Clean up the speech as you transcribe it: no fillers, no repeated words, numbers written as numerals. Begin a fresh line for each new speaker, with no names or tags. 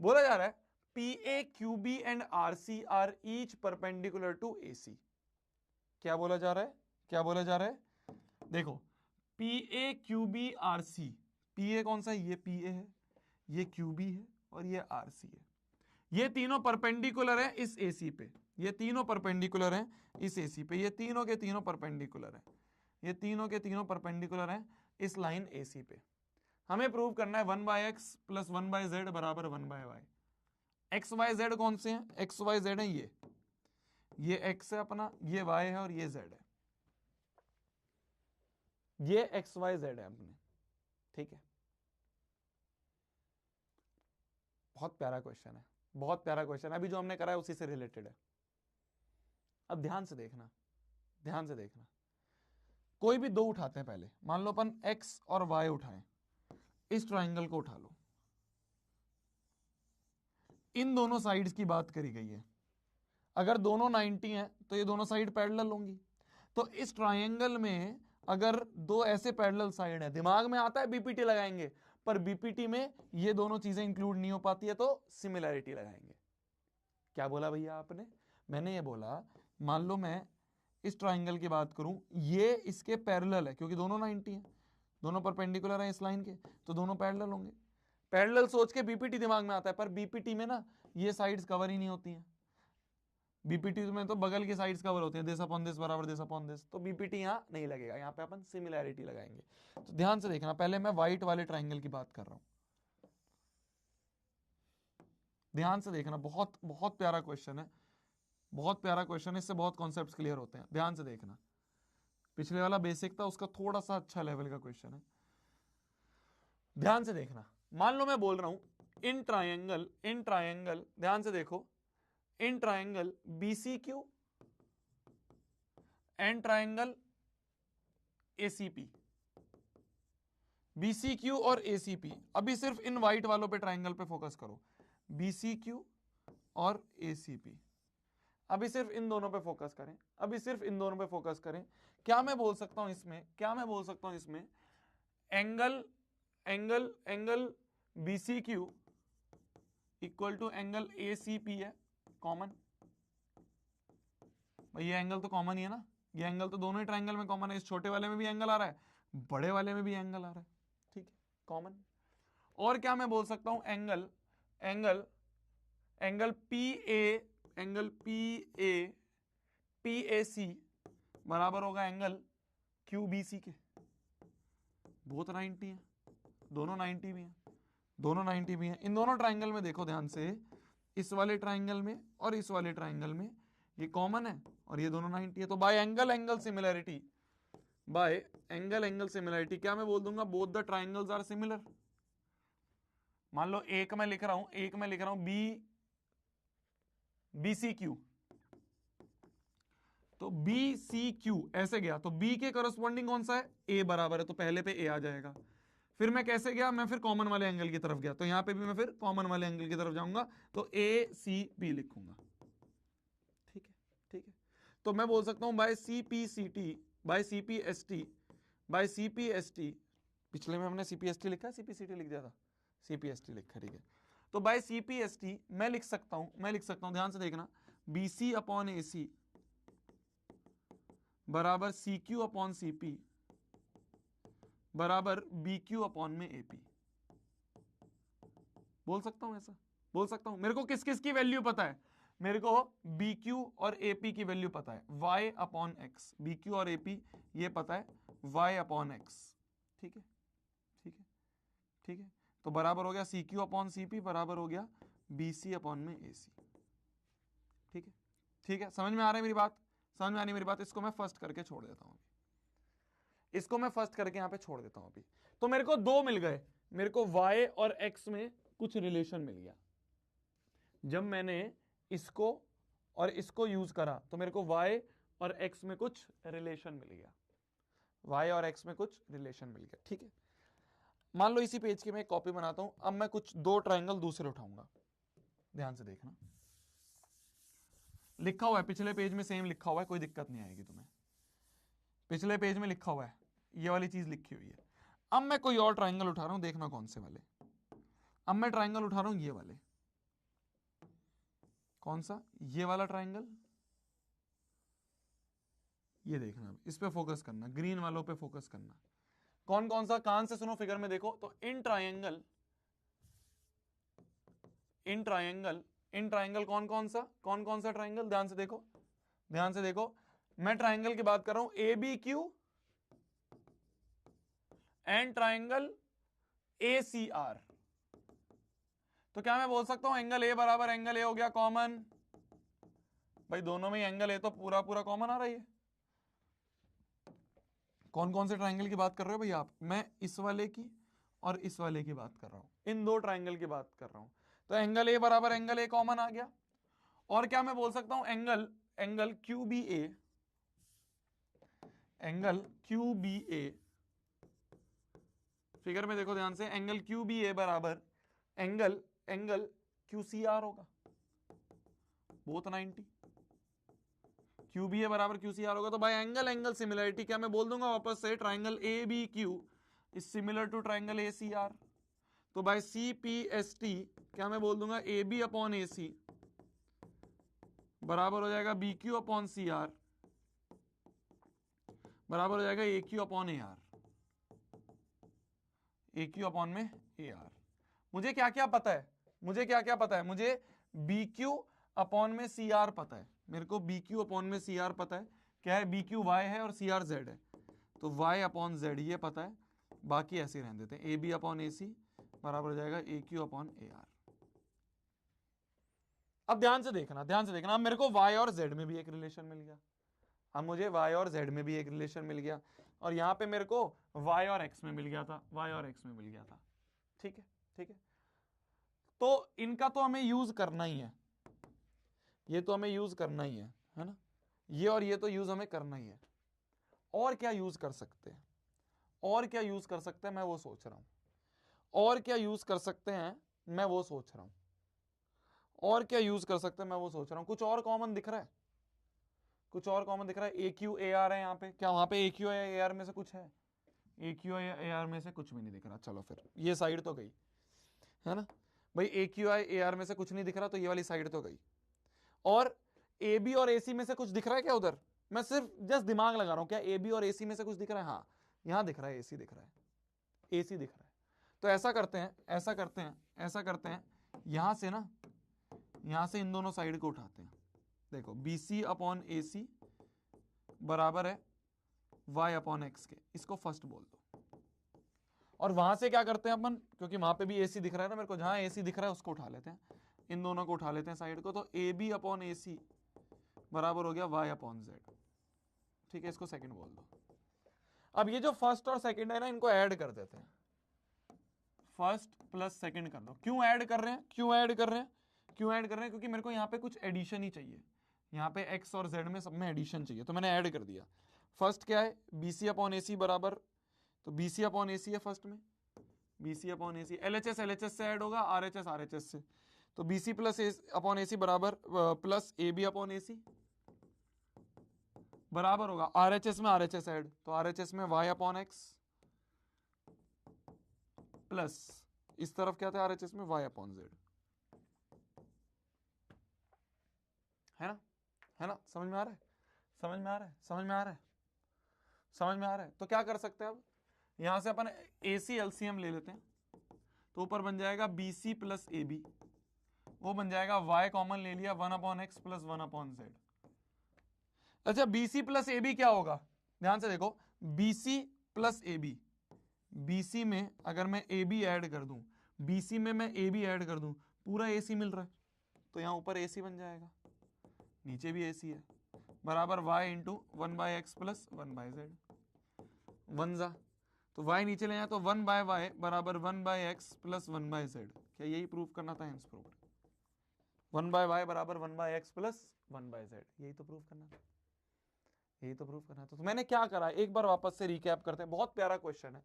बोला जा रहा है PA, QB and RC are each perpendicular to AC। क्या बोला जा रहा है, क्या बोला जा रहा है, देखो PA, QB, RC। PA कौन सा है, ये PA है, ये QB है और ये RC है। ये तीनों परपेंडिकुलर है इस AC पे, ये तीनों परपेंडिकुलर हैं इस AC पे, ये तीनों के तीनों परपेंडिकुलर हैं, ये तीनों के तीनों परपेंडिकुलर हैं इस लाइन AC पे। हमें प्रूव करना है 1/x प्लस 1/z बराबर 1/y। एक्स वाई जेड कौन से हैं, एक्स वाई जेड है, ये x है अपना, ये y है और ये z है, ये एक्स वाई जेड है अपने, ठीक है। बहुत प्यारा क्वेश्चन है, बहुत प्यारा क्वेश्चन है, अभी जो हमने करा है उसी से रिलेटेड है। अब ध्यान से देखना, ध्यान से देखना, कोई भी दो उठाते हैं पहले, मान लो अपन x और y उठाएं, इस ट्राइंगल को उठा लो, इन दोनों साइड्स की बात करी गई है, अगर दोनों 90 हैं तो ये दोनों साइड पैरेलल होंगी। तो इस ट्राइंगल में अगर दो ऐसे पैरेलल साइड है, दिमाग में आता है बीपीटी लगाएंगे, पर बीपीटी में ये दोनों चीजें इंक्लूड नहीं हो पाती है, तो सिमिलैरिटी लगाएंगे। क्या बोला भैया आपने, मैंने ये बोला मान लो मैं इस ट्राइंगल की बात करूं, ये इसके पैरेलल है क्योंकि दोनों 90 हैं, दोनों परपेंडिकुलर हैं इस लाइन के, तो दोनों पैरेलल होंगे। पैरेलल सोच के बीपीटी दिमाग में आता है, पर बीपीटी में ना ये साइड्स कवर ही नहीं होती हैं। बीपीटी में तो बगल की साइड्स कवर होती हैं, दिस अपॉन दिस बराबर दिस अपॉन दिस, तो बीपीटी यहां नहीं लगेगा, यहां पे अपन सिमिलैरिटी लगाएंगे। तो ध्यान से देखना, पहले मैं व्हाइट वाले ट्राइंगल की बात कर रहा हूं, ध्यान से देखना, बहुत बहुत प्यारा क्वेश्चन है, बहुत प्यारा क्वेश्चन है, इससे बहुत कॉन्सेप्ट्स क्लियर होते हैं। ध्यान से देखना, पिछले वाला बेसिक था, उसका थोड़ा सा अच्छा लेवल का क्वेश्चन है। ध्यान से देखना, मान लो मैं बोल रहा हूं इन ट्रायंगल, ध्यान से देखो, in triangle BCQ and triangle ACP, BCQ और ACP। अभी सिर्फ इन व्हाइट वालों पे ट्रायंगल पे फोकस करो, BCQ और ACP, अभी सिर्फ इन दोनों पे फोकस करें, अभी सिर्फ इन दोनों पे फोकस करें। क्या मैं बोल सकता हूं इसमें, क्या मैं बोल सकता हूं इसमें, angle angle angle BCQ equal to angle ACP है कॉमन। भाई ये एंगल तो कॉमन ही है ना, ये एंगल तो दोनों ही ट्रायंगल में कॉमन है, इस छोटे वाले में भी एंगल आ रहा है, बड़े वाले में भी एंगल आ रहा है, ठीक है, कॉमन। और क्या मैं बोल सकता हूं, एंगल एंगल एंगल PAC बराबर होगा एंगल QBC के। बहुत 90 है, दोनों 90 भी हैं, दोनों 90 भी हैं। इन दोनों ट्राइंगल में देखो ध्यान से, इस वाले ट्राइंगल में और इस वाले ट्राइंगल में ये कॉमन है और ये दोनों 90 है। तो by angle angle similarity, by angle angle similarity क्या मैं बोल दूंगा, both the triangles are similar. मान लो एक मैं लिख रहा हूं BCQ, तो BCQ ऐसे गया, तो B के करस्पॉन्डिंग कौन सा है, A बराबर है, तो पहले पे A आ जाएगा। फिर मैं कैसे गया, मैं फिर कॉमन वाले एंगल की तरफ गया, तो यहां पे भी मैं फिर कॉमन वाले एंगल की तरफ जाऊंगा, तो ACP लिखूंगा, ठीक है, ठीक है। तो मैं बोल सकता हूं by CPCT by CPST by CPST, पिछले में हमने CPST लिखा, CPCT लिख दिया था, CPST लिखा, ठीक है। तो बाय CPST मैं लिख सकता हूं, ध्यान से देखना, BC अपॉन AC बराबर CQ अपॉन CP बराबर BQ अपॉन में AP। बोल सकता हूं ऐसा, बोल सकता हूं। मेरे को किस किस की वैल्यू पता है, मेरे को BQ और AP की वैल्यू पता है, Y अपॉन एक्स, BQ और AP ये पता है, Y अपॉन एक्स, ठीक है, ठीक है, ठीक है। तो बराबर हो गया CQ अपॉन CP बराबर हो गया BC अपॉन में AC, ठीक है, ठीक है। समझ में आ रहा है मेरी बात, समझ में आ रही मेरी बात। इसको मैं फर्स्ट करके छोड़ देता हूं, इसको मैं फर्स्ट करके यहां पे छोड़ देता हूं अभी। तो मेरे को दो मिल गए, मेरे को Y और X में कुछ रिलेशन मिल गया। जब मैंने इसको और इसको यूज करा तो मेरे को Y और X में कुछ रिलेशन मिल गया, Y और X में कुछ रिलेशन मिल गया, ठीक है। मान लो इसी पेज की मैं एक कॉपी बनाता हूं, अब मैं कुछ दो ट्राइंगल दूसरे उठाऊंगा, ध्यान से देखना, लिखा हुआ है पिछले पेज में, सेम लिखा हुआ है, कोई दिक्कत नहीं आएगी तुम्हें, पिछले पेज में लिखा हुआ है, ये वाली चीज लिखी हुई है। अब मैं कोई और ट्राइंगल उठा रहा हूं, देखना कौन से वाले, अब मैं ट्राइंगल उठा रहा हूं ये वाले, कौन सा? ये वाला ट्राइंगल, ये देखना, इस पे फोकस करना, ग्रीन वालों पे फोकस करना। कौन कौन सा? कान से सुनो, फिगर में देखो। तो इन ट्राइंगल कौन कौन सा ट्राइंगल? ध्यान से देखो, ध्यान से देखो, मैं ट्राइंगल की बात कर रहा हूं, A B Q and triangle A C R. तो क्या मैं बोल सकता हूं एंगल ए बराबर एंगल ए हो गया कॉमन? भाई दोनों में एंगल ए तो पूरा पूरा कॉमन आ रही है। कौन कौन से ट्राइंगल की बात कर रहे हो भाई आप? मैं इस वाले की और इस वाले की बात कर रहा हूं, इन दो ट्राइंगल की बात कर रहा हूं। तो एंगल ए बराबर एंगल ए कॉमन आ गया। और क्या मैं बोल सकता हूं एंगल क्यू बी ए, फिगर में देखो ध्यान से, एंगल क्यू बी ए बराबर एंगल क्यू सी आर होगा, बोथ 90। क्यू बी ए बराबर क्यू सी आर होगा। तो भाई एंगल सिमिलरिटी क्या मैं बोल दूंगा वापस से, triangle A B Q is similar to triangle A C R. तो भाई सी पी एस टी क्या मैं बोल दूंगा, ए बी अपॉन ए सी बराबर हो जाएगा B Q upon C R बराबर हो जाएगा A Q upon A R, A Q upon में ए आर। मुझे क्या क्या पता है? मुझे बी क्यू अपॉन में सी आर पता है, मेरे को बी क्यू अपॉन में सी आर पता है। क्या है? बी क्यू वाई है और सी आर जेड है, तो वाई अपॉन जेड ये पता है, बाकी ऐसे ही रहने देते हैं। ए बी अपॉन ए सी बराबर हो जाएगा A Q upon A are. अब ध्यान से देखना, अब मेरे को y और z में भी एक रिलेशन मिल गया, अब मुझे y और z में भी एक रिलेशन मिल गया, और यहां पे मेरे को y और x में मिल गया था, ठीक है, ठीक है। तो इनका तो हमें यूज करना ही है, ये तो हमें यूज करना ही है ना, ये और ये तो यूज हमें करना ही है। और क्या यूज कर सकते हैं, मैं वो सोच रहा हूं, कुछ और कॉमन दिख रहा है, ए क्यू ए आर है यहाँ पे, क्या वहां पे ए क्यू ए आर में से कुछ है? ए क्यू ए आर में से कुछ भी नहीं दिख रहा। चलो फिर ये साइड तो गई, है ना भाई, ए क्यू आई ए आर में से कुछ नहीं दिख रहा, तो ये वाली साइड तो गई। और ए बी और ए सी में से कुछ दिख रहा है क्या उधर? मैं सिर्फ जस्ट दिमाग लगा रहा हूं, क्या ए बी और ए सी में से कुछ दिख रहा है? हाँ, यहां दिख रहा है, ए सी दिख रहा है। तो ऐसा करते हैं, यहां से ना, यहां से इन दोनों साइड को उठाते हैं। देखो बी सी अपॉन ए सी बराबर है y अपॉन एक्स के, इसको फर्स्ट बोल दो। और वहां से क्या करते हैं अपन, क्योंकि वहां पे भी ए सी दिख रहा है ना मेरे को, जहां ए सी दिख रहा है उसको उठा लेते हैं, इन दोनों को उठा लेते हैं साइड को। तो ए बी अपॉन ए सी बराबर हो गया y अपॉन जेड, ठीक है, इसको सेकंड बोल दो। अब ये जो फर्स्ट और सेकंड है ना, इनको ऐड कर देते हैं, फर्स्ट प्लस सेकंड कर दो। क्यों ऐड कर रहे हैं? क्योंकि मेरे को यहाँ पे कुछ एडिशन ही चाहिए, यहाँ पे x और z में सब में एडिशन चाहिए, तो मैंने ऐड कर दिया। फर्स्ट क्या है? बी सी अपॉन ए सी बराबर, तो बी सी अपॉन ए सी है फर्स्ट में, बी सी अपॉन ए सी, एल एच एस से ऐड होगा, आर एच एस से, तो बी सी प्लस अपॉन ए सी बराबर प्लस ए बी अपॉन ए सी बराबर होगा आर एच एस में आर एच एस ऐड, तो आर एच एस में y अपॉन एक्स प्लस इस तरफ क्या था, आर एच एस में y अपॉन जेड, है ना? समझ में आ रहा है? तो क्या कर सकते हैं अब, यहां से अपन AC LCM ले लेते हैं, तो ऊपर बन जाएगा BC प्लस AB, वो बन जाएगा y कॉमन ले लिया 1 upon x plus 1 upon Z. अच्छा, BC प्लस AB क्या होगा? ध्यान से देखो, BC प्लस AB, BC में अगर मैं AB ऐड कर दूं, BC में मैं AB ऐड कर दूं, पूरा AC मिल रहा है, तो यहां ऊपर AC बन जाएगा, नीचे भी AC है, बराबर y into 1 by x plus 1 by Z, 1 जा तो y नीचे ले जाए, तो 1 बाय वाई बराबर 1 by X plus 1 by Z. क्या यही प्रूव करना था? Hence proved. 1 बाय वाई बराबर 1 by X plus 1 by Z, यही तो प्रूव करना था, तो मैंने क्या करा, एक बार वापस से रिकैप करते हैं, बहुत प्यारा क्वेश्चन है।